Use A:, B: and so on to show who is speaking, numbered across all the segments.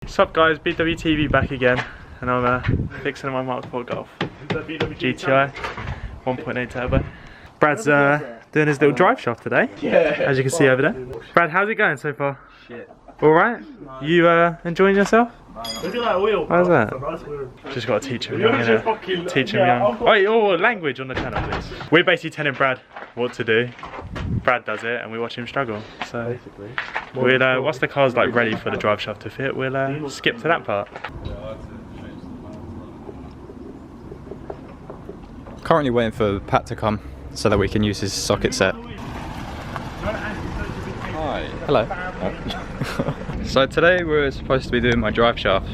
A: What's up guys, BWTV back again, and I'm fixing my Mk4 Golf GTI 1.8 turbo. Brad's doing his little drive shaft today, as you can see over there. Brad, how's it going so far?
B: Shit.
A: Alright? You enjoying yourself?
C: Look at that oil.
A: How's that? Just got to teach him young, innit? Teach him young. Oh, language on the channel, please. We're basically telling Brad what to do. Brad does it, and we watch him struggle. So, we'll, once the car's like ready for the drive shaft to fit, we'll skip to that part.
B: Currently waiting for Pat to come so that we can use his socket set. Hi. Hello. So today we're supposed to be doing my drive shaft.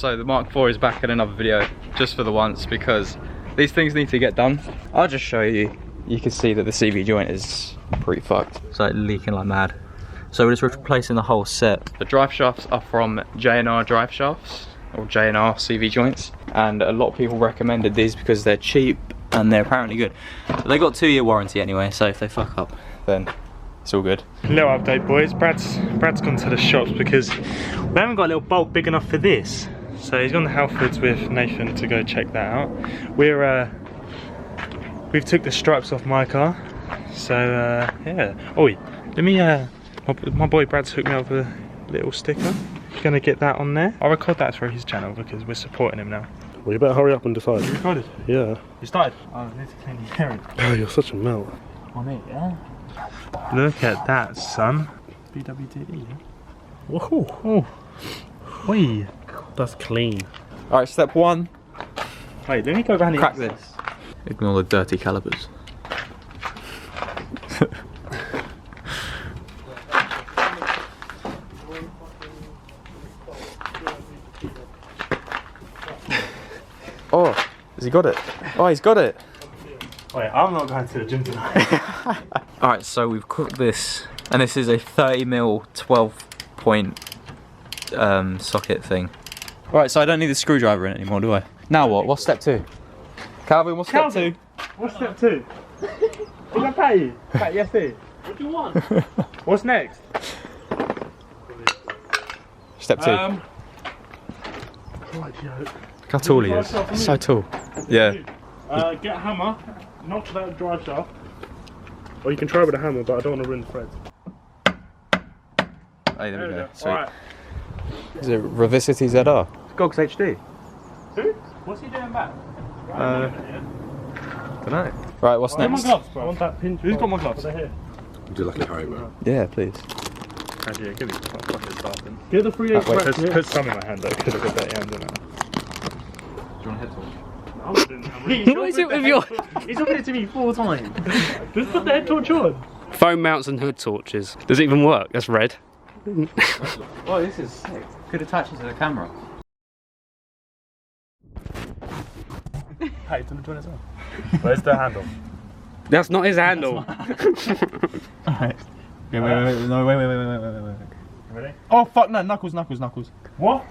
B: So the Mk4 is back in another video, just for the once, because these things need to get done. I'll just show you. You can see that the CV joint is pretty fucked. It's like leaking like mad. So we're just replacing the whole set. The drive shafts are from J&R Driveshafts, or J&R CV joints. And a lot of people recommended these because they're cheap and they're apparently good. But they got 2-year warranty anyway, so if they fuck up, then it's all good.
A: Little update, boys. Brad's gone to the shops because we haven't got a little bolt big enough for this. So he's gone to Halfords with Nathan to go check that out. We've took the stripes off my car. So yeah. Oh, let me my boy Brad's hooked me up with a little sticker. Gonna get that on there. I'll record that for his channel because we're supporting him now.
C: Well, you better hurry up and decide.
A: You recorded?
C: Yeah.
A: You started? Oh, I need to clean the air.
C: Oh, you're such a melt.
A: On it, yeah. Look at that, son. BWTV, yeah?
C: Whoa.
A: Oh. Wee.
C: That's clean.
B: Alright, step 1.
A: Wait, let me go around
B: Crack this. Ignore the dirty calipers. Oh, has he got it? Oh, he's got it.
A: Wait, I'm not going to the gym tonight.
B: Alright, so we've cooked this, and this is a 30mm 12-point socket thing. Alright, so I don't need the screwdriver in it anymore, do I? Now what? What's step 2? Calvin, what's step 2?
A: What's step 2? We're going to pay you. Yes, dude. What do you want? What's next?
B: Step 2. Look how tall he is. He's so tall. Yeah.
C: Get a hammer, knock that drive shaft. Or you can try with a hammer, but I don't want to ruin the threads.
B: Hey, there we go. Sweet.
A: Alright.
B: Is it Revicity ZR?
A: xoxo. Who? What's he doing back?
B: Dunno. Right, what's
C: Get my
B: next?
C: gloves, bro. I want that pinch.
A: Who's got my gloves?
C: They're here.
D: Do like a Harry, bro.
B: Yeah, please.
A: Yeah, give me fucking starting.
C: Get the 3/8
B: wait,
C: wrap here.
A: Put some in my hand though, because I've got dirty hands in it.
B: Do you want a head torch?
C: What is it with your... He's offered it to me 4 times. Just put the head torch on.
E: Phone mounts and hood torches. Does it even work? That's red.
B: Oh, this is sick. Could attach it to the camera.
A: Hey, do you want to join Where's the handle?
E: That's not his handle.
B: Alright. Okay, wait.
A: Ready?
B: Oh fuck no, knuckles.
A: What?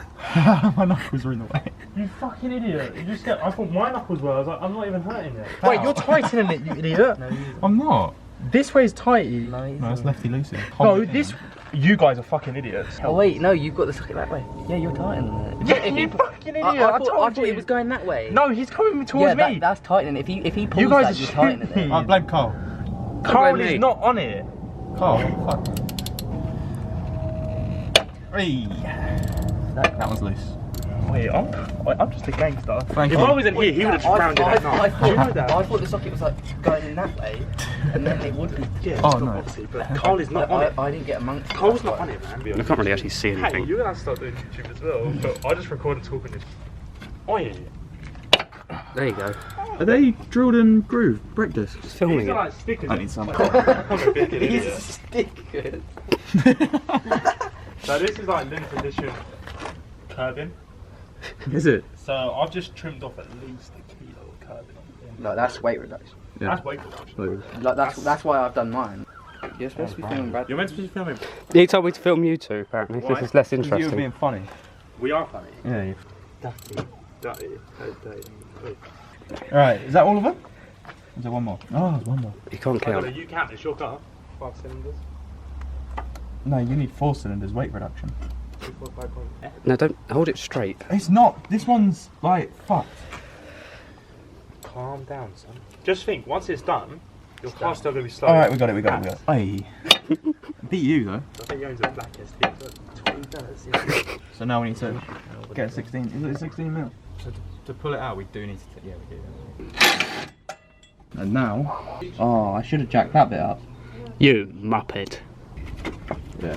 B: My knuckles are in the way.
A: You fucking idiot. You just get... I thought my knuckles were. I was like, I'm not even hurting it.
C: Wait, you're tightening it, you idiot.
B: I'm not.
C: This way's tighty.
B: No, it's lefty loosey.
C: No, this...
A: You guys are fucking idiots.
F: Oh wait, no, you've got the socket that way. Yeah, you're tightening it.
C: Yeah, you fucking idiot.
F: I thought
C: told you.
F: it was going that way.
C: No, he's coming towards me.
F: That's tightening. If he pulls
C: You guys
F: that,
C: are
F: you're tightening
C: stupid.
F: it.
B: I blame Carl.
A: Carl
E: blame
A: is
E: me.
A: not on it.
B: Carl, fuck. Hey. That one's loose.
A: Wait, I'm just a gangster.
B: Thank
A: If
B: you.
A: I wasn't here, he would have just rounded that
F: I
A: knife. Do you know that?
F: thought the socket was like going in that way, and then it would be.
A: Yeah,
B: Oh,
A: it's not
B: no.
A: obviously, but Carl is not on it.
F: I didn't get amongst.
A: Carl's not on it, man.
E: I can't really actually see
A: Hey,
E: anything.
A: you're gonna have to start doing YouTube as well. But I just recorded talking this. Oh yeah.
E: There you go.
B: Are they drilled and grooved brake discs?
E: Just filming
A: These
E: it.
A: are like stickers.
B: I need some.
A: I'm a big
F: These
A: idiot.
F: stickers.
A: So this is like limited edition curbing.
B: Is it?
A: So I've just trimmed off at least a kilo of curbing.
F: Like that's weight reduction.
B: Yeah.
A: That's weight reduction.
F: Like that's why I've done mine. You're supposed to be filming Brad.
A: You're meant to be filming.
E: He told me to film you two, apparently.
A: Why?
E: This is less
B: You were
E: interesting.
B: being funny.
A: We are funny.
B: Yeah.
A: Dirty.
B: Alright, is that all of them? Is there one more? Oh, there's one more.
E: You can't count.
A: You count. It's your car. 5 cylinders.
B: No, you need 4 cylinders weight reduction.
E: No, don't hold it straight.
B: It's not. This one's like fucked.
A: Calm down, son. Just think, once it's done, your car's still going to be slow.
B: Alright, we got it. Hey. Beat you though.
A: I think you're into the blackest.
B: So now we need to get a 16. Is it a 16 mil? So to pull it out, we do need to. Yeah, we do. And now.
F: Oh, I should have jacked that bit up.
E: You muppet.
B: Yeah.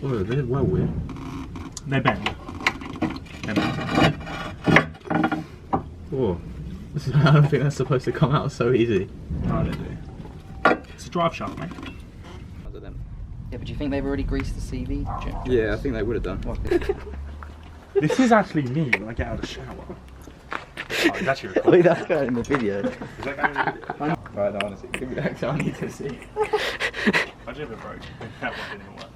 B: Oh, they're well weird.
C: They bend.
B: Oh, I don't think that's supposed to come out so easy.
C: No, they do. It's a drive shaft, mate.
F: Yeah, but do you think they've already greased the CV?
B: Yeah, I think they would have done.
C: This is actually me when I get out of the shower.
A: Oh, it's actually recording.
F: Wait, that's going in the video.
A: Is that going in the video?
B: Right, no, honestly, give me that, I need to see.
A: Imagine if it broke. That one didn't even work.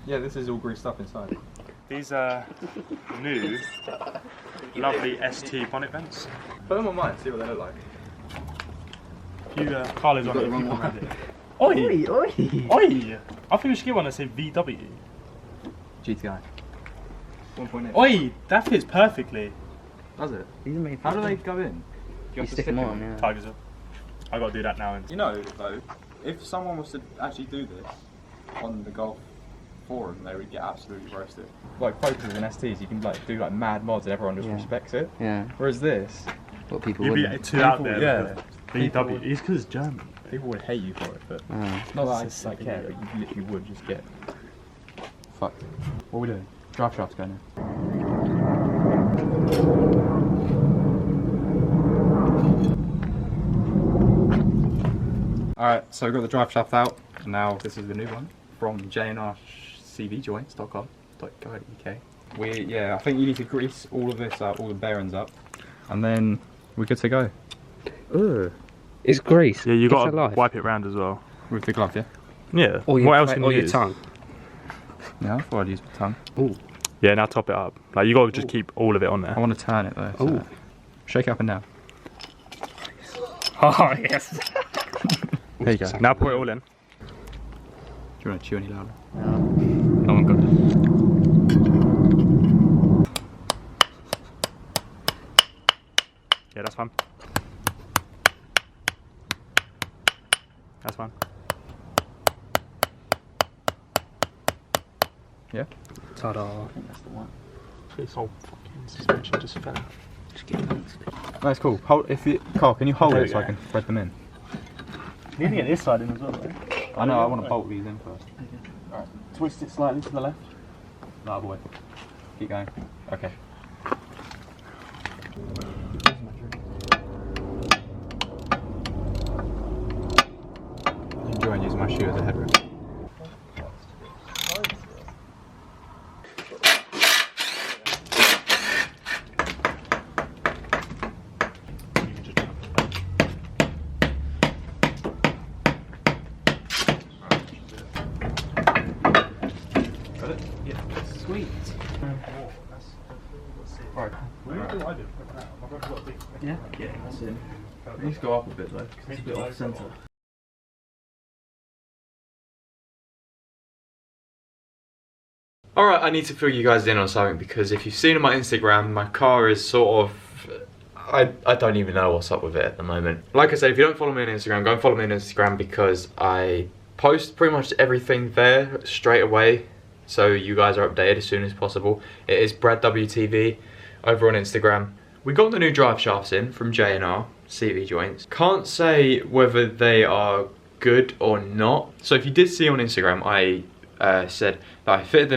B: Yeah, this is all greased up inside.
A: These are new, lovely ST bonnet vents.
B: Put them on mine, see what they look like.
A: You, Carlo's on it.
F: the wrong one.
A: Oi!
F: Oi!
A: Oi! I think we should get one that says VW.
B: GTI. 1.8.
A: Oi! That fits perfectly.
B: Does it?
F: These are made
B: How do they go in?
F: You stick them on, yeah.
A: Tigers up. I gotta do that now. And
B: You know, though, if someone was to actually do this on the Golf forum, they would get absolutely roasted. Like Focuses and STs, you can like do like mad mods and everyone just respects it.
F: Yeah.
B: Whereas this,
F: What people
A: you'd
F: would.
A: be too out there.
B: yeah.
A: VW. It's because it's German.
B: People would hate you for it, but not that I like care, but you literally would just get fucked. What are we doing? Drive shafts going in. Alright, so we've got the drive shaft out, and now this is the new one from jnrcvjoints.com.co.uk. I think you need to grease all of this up, all the bearings up, and then we're good to go.
E: Ugh. It's grease.
A: Yeah, you
E: It's
A: gotta
E: alive.
A: wipe it round as well.
B: With the glove, yeah?
A: Yeah.
E: Or your,
A: what else can you
E: or your
A: use?
E: tongue.
B: Yeah, I thought I'd use my tongue.
E: Ooh.
A: Yeah, now top it up. Like you gotta just keep all of it on there.
B: I want to turn it though. So
E: Ooh.
B: shake it up and down.
E: Oh yes.
A: There you go. Now pour it all in.
B: Do you want to chew any louder?
E: No one got it.
A: Yeah, that's fine. That's fine.
B: Yeah?
E: Ta-da.
F: I think that's the one.
A: This whole fucking suspension just fell out.
F: Just get it.
B: That's cool. Hold, Carl, can you hold
A: There
B: it
A: we
B: so I
A: go.
B: can thread them in?
C: You need to get this side in as well, right?
B: I know, I want to bolt these in first.
C: Alright, twist it slightly to the left.
B: No, other way. Keep going. Okay. I'm enjoying using my shoe as a headroom.
F: Sweet.
B: Right.
F: Yeah? Yeah, that's it.
B: It needs to go up a bit though, 'cause it's a bit off centre.
D: Alright, I need to fill you guys in on something because if you've seen on my Instagram, my car is sort of... I don't even know what's up with it at the moment. Like I said, if you don't follow me on Instagram, go and follow me on Instagram because I post pretty much everything there straight away. So you guys are updated as soon as possible. It is Brad WTV over on Instagram. We got the new drive shafts in from J&R CV Joints. Can't say whether they are good or not. So if you did see on Instagram, I said that I fitted the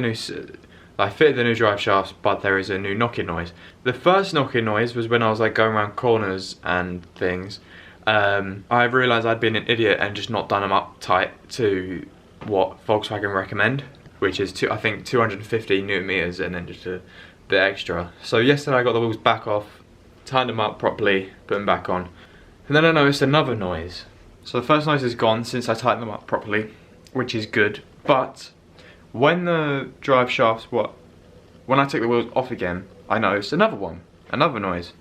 D: new drive shafts, but there is a new knocking noise. The first knocking noise was when I was like going around corners and things. I realised I'd been an idiot and just not done them up tight to what Volkswagen recommend, which is I think 250 Newton meters and then just a bit extra. So yesterday I got the wheels back off, turned them up properly, put them back on, and then I noticed another noise. So the first noise is gone since I tightened them up properly, which is good. But when the drive shafts, when I took the wheels off again, I noticed another noise.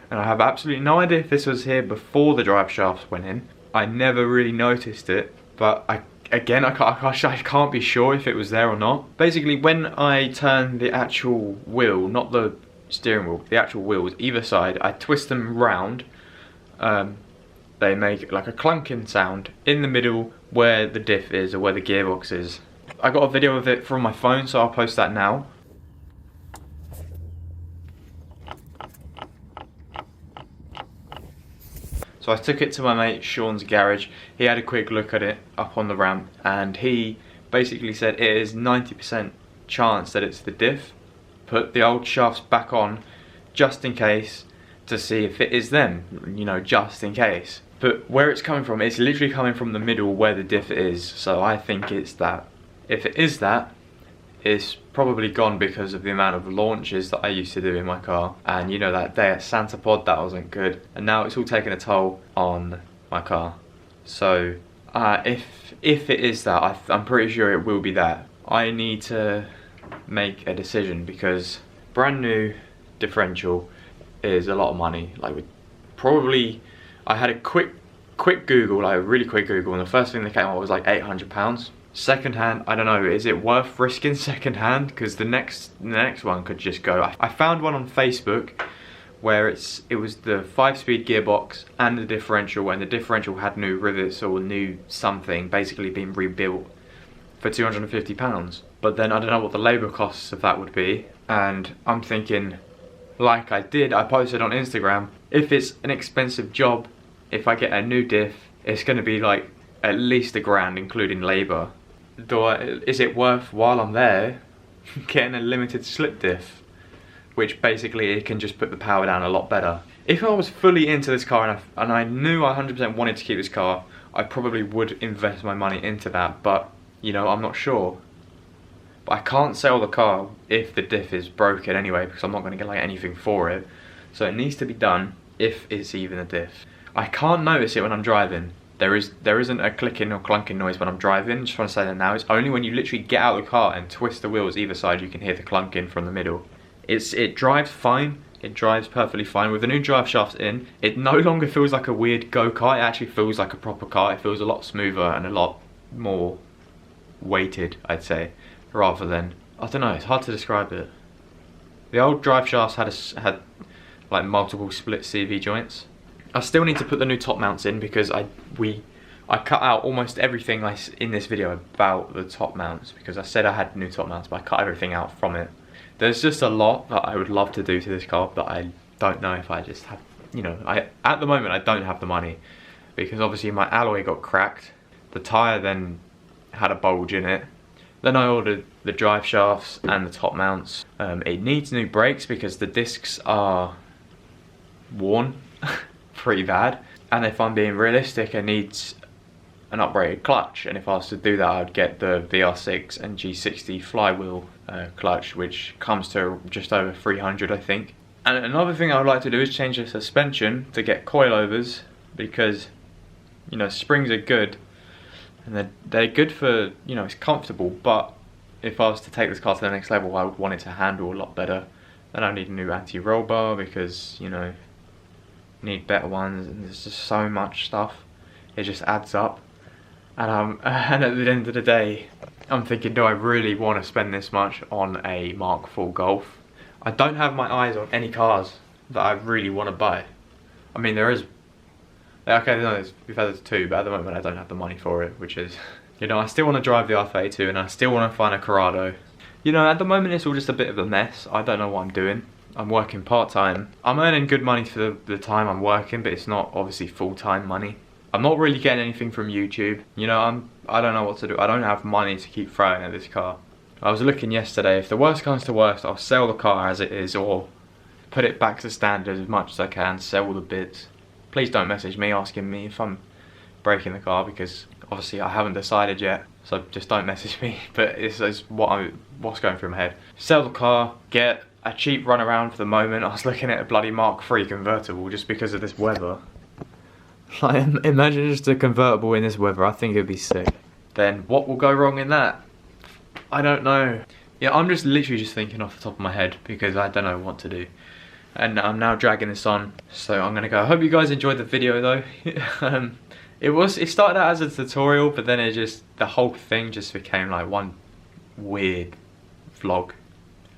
D: And I have absolutely no idea if this was here before the drive shafts went in. I never really noticed it, but I again, I can't be sure if it was there or not. Basically, when I turn the actual wheel, not the steering wheel, the actual wheels either side, I twist them round, they make like a clunking sound in the middle where the diff is or where the gearbox is. I got a video of it from my phone, so I'll post that now. So I took it to my mate Sean's garage. He had a quick look at it up on the ramp, and he basically said it is 90% chance that it's the diff. Put the old shafts back on just in case to see if it is them, you know, just in case. But where it's coming from, it's literally coming from the middle where the diff is, so I think it's that. If it is that, it's probably gone because of the amount of launches that I used to do in my car, and you know, that day at Santa Pod, that wasn't good, and now it's all taking a toll on my car. So if it is that, I'm pretty sure it will be that. I need to make a decision because brand new differential is a lot of money. Like, probably, I had a quick Google, like a really quick Google, and the first thing that came up was like £800. Second hand, I don't know, is it worth risking second hand? Because the next one could just go. I found one on Facebook where it was the 5-speed gearbox and the differential, and the differential had new rivets or new something, basically being rebuilt for £250. But then I don't know what the labour costs of that would be, and I'm thinking, like I posted on Instagram, if it's an expensive job, if I get a new diff, it's going to be like at least £1,000 including labour. Is it worth, while I'm there, getting a limited slip diff, which basically it can just put the power down a lot better. If I was fully into this car and I knew I 100% wanted to keep this car, I probably would invest my money into that, but you know, I'm not sure. But I can't sell the car if the diff is broken anyway, because I'm not going to get like anything for it. So it needs to be done if it's even a diff. I can't notice it when I'm driving. There isn't a clicking or clunking noise when I'm driving. Just want to say that now. It's only when you literally get out of the car and twist the wheels either side you can hear the clunking from the middle. It drives fine. It drives perfectly fine. With the new drive shafts in, it no longer feels like a weird go-kart. It actually feels like a proper car. It feels a lot smoother and a lot more weighted, I'd say, rather than, I don't know, it's hard to describe it. The old drive shafts had like multiple split CV joints. I still need to put the new top mounts in because I cut out almost everything in this video about the top mounts, because I said I had new top mounts, but I cut everything out from it. There's just a lot that I would love to do to this car, but I don't know if I just have, you know, at the moment I don't have the money, because obviously my alloy got cracked, the tyre then had a bulge in it, then I ordered the drive shafts and the top mounts. It needs new brakes because the discs are worn pretty bad, and if I'm being realistic, it needs an upgraded clutch, and if I was to do that, I'd get the VR6 and G60 flywheel clutch, which comes to just over 300, I think. And another thing I would like to do is change the suspension to get coilovers, because, you know, springs are good and they're good for, you know, it's comfortable, but if I was to take this car to the next level, I would want it to handle a lot better. Then I need a new anti-roll bar because, you know, need better ones, and there's just so much stuff. It just adds up, and at the end of the day, I'm thinking, do I really want to spend this much on a Mk4 Golf? I don't have my eyes on any cars that I really want to buy. I mean, there is, okay, no, we've had two, but at the moment I don't have the money for it, which is, you know, I still want to drive the R32 and I still want to find a Corrado. You know, at the moment it's all just a bit of a mess. I don't know what I'm doing. I'm working part-time. I'm earning good money for the time I'm working, but it's not obviously full-time money. I'm not really getting anything from YouTube. You know, I don't know what to do. I don't have money to keep throwing at this car. I was looking yesterday, if the worst comes to worst, I'll sell the car as it is, or put it back to standard as much as I can, sell all the bits. Please don't message me asking me if I'm breaking the car, because obviously I haven't decided yet, so just don't message me. But it's what's going through my head. Sell the car, get a cheap run around for the moment. I was looking at a bloody Mk3 convertible just because of this weather. Like, imagine just a convertible in this weather. I think it'd be sick. Then what will go wrong in that? I don't know. Yeah, I'm just literally just thinking off the top of my head because I don't know what to do. And I'm now dragging this on, so I'm gonna go. I hope you guys enjoyed the video though. It started out as a tutorial, but then the whole thing just became like one weird vlog.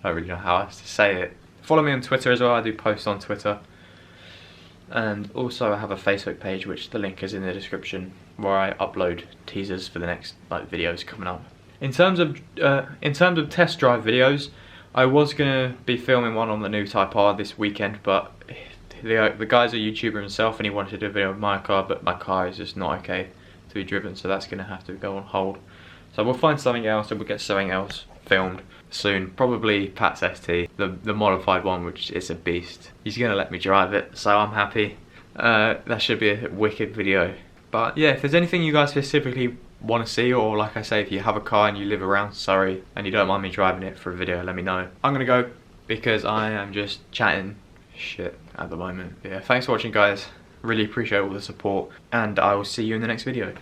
D: I don't really know how else to say it. Follow me on Twitter as well, I do post on Twitter. And also I have a Facebook page, which the link is in the description, where I upload teasers for the next like videos coming up. In terms of test drive videos, I was gonna be filming one on the new Type R this weekend, but the guy's a YouTuber himself and he wanted to do a video of my car, but my car is just not okay to be driven, so that's gonna have to go on hold. So we'll find something else, and we'll get something else filmed soon. Probably Pat's ST, the modified one, which is a beast. He's gonna let me drive it, so I'm happy. That should be a wicked video. But yeah, if there's anything you guys specifically want to see, or like I say, if you have a car and you live around Surrey and you don't mind me driving it for a video, let me know. I'm gonna go because I am just chatting shit at the moment. Yeah, thanks for watching guys, really appreciate all the support, and I will see you in the next video.